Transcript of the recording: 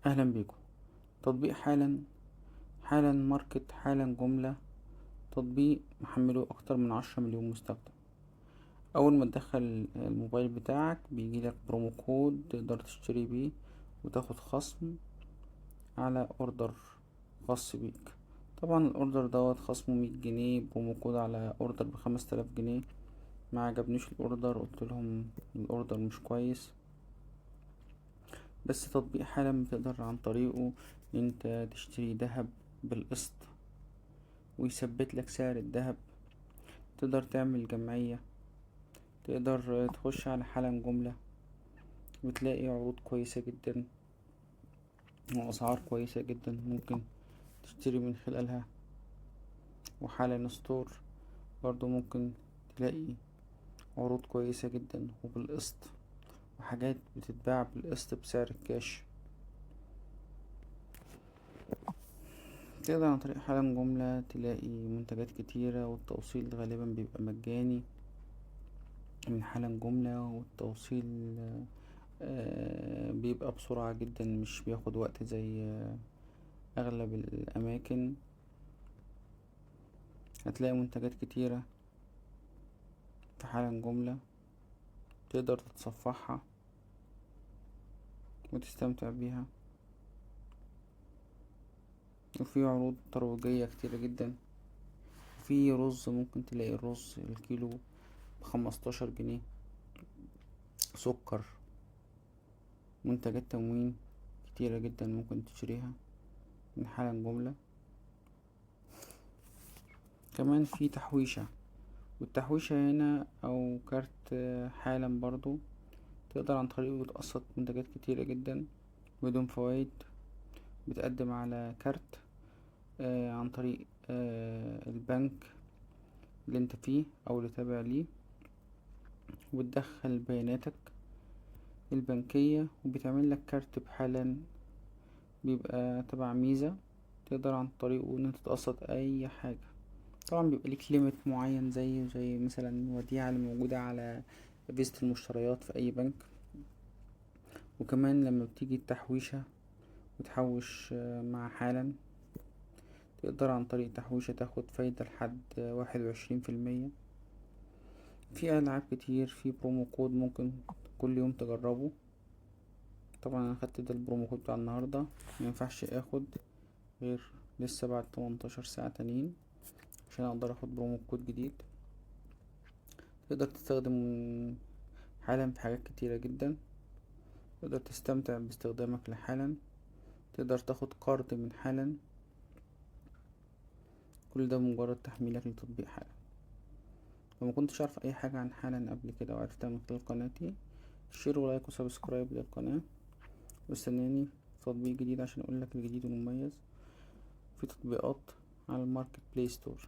اهلا بيكم. تطبيق حالا ماركت حالا جملة. تطبيق محمله اكتر من 10 مليون مستخدم. اول ما تدخل الموبايل بتاعك بيجيلك برومو كود تقدر تشتري بيه وتاخد خصم على اوردر خاص بيك. طبعا الاوردر دوت خصمه 100 جنيه، برومو كود على اوردر ب5000 جنيه. ما عجبنيش الاوردر، قلت لهم الاوردر مش كويس. بس تطبيق حالا بتقدر عن طريقه ان انت تشتري دهب بالقسط ويثبت لك سعر الذهب. تقدر تعمل جمعية، تقدر تخش على حالا جملة وتلاقي عروض كويسة جدا وأسعار كويسة جدا ممكن تشتري من خلالها. وحالا ستور برضو ممكن تلاقي عروض كويسة جدا وبالقسط، وحاجات بتتباع بالقسط بسعر الكاش. تقدر عن طريق حالا جملة تلاقي منتجات كتيرة، والتوصيل غالبا بيبقى مجاني من حالا جملة. والتوصيل بيبقى بسرعة جدا، مش بياخد وقت زي اغلب الاماكن. هتلاقي منتجات كتيرة في حالا جملة تقدر تتصفحها وتستمتع بيها. وفي عروض ترويجية كتيرة جدا. في رز، ممكن تلاقي الرز الكيلو ب15 جنيه. سكر، منتجات تموين كتيرة جدا ممكن تشتريها من حالا جملة. كمان في تحويشة، والتحويشة هنا او كارت حالا برضو تقدر عن طريقه تقسط منتجات كتيرة جدا بدون فوائد. بتقدم على كارت عن طريق البنك اللي انت فيه او اللي تابع ليه، وبتدخل بياناتك البنكية وبتعمل لك كارت بحالا. بيبقى تبع ميزة تقدر عن طريقه ان انت تقسط اي حاجة. طبعا بيبقى ليك ليميت معين زي مثلا وديعة اللي موجودة على فيزة المشتريات في اي بنك. وكمان لما بتيجي التحويشة وتحوش مع حالا، تقدر عن طريق التحويشة تاخد فايدة لحد 21%. في ألعاب كتير، في برومو كود ممكن كل يوم تجربه. طبعا انا خدت ده البرومو كود بتاع النهاردة، مينفعش اخد غير لسه بعد 18 ساعة تانيين عشان اقدر اخد برومو كود جديد. تقدر تستخدم حالا في حاجات كتيرة جدا. تقدر تستمتع باستخدامك لحالا، تقدر تاخد قرض من حالا. كل ده مجرد تحميلك لتطبيق حالا. لو مكنتش عارف اي حاجة عن حالا قبل كده وعرفتها من خلال قناتي، شير ولايك وسبسكرايب للقناة، واستناني في تطبيق جديد عشان اقولك الجديد والمميز في تطبيقات على الماركت بلاي ستور.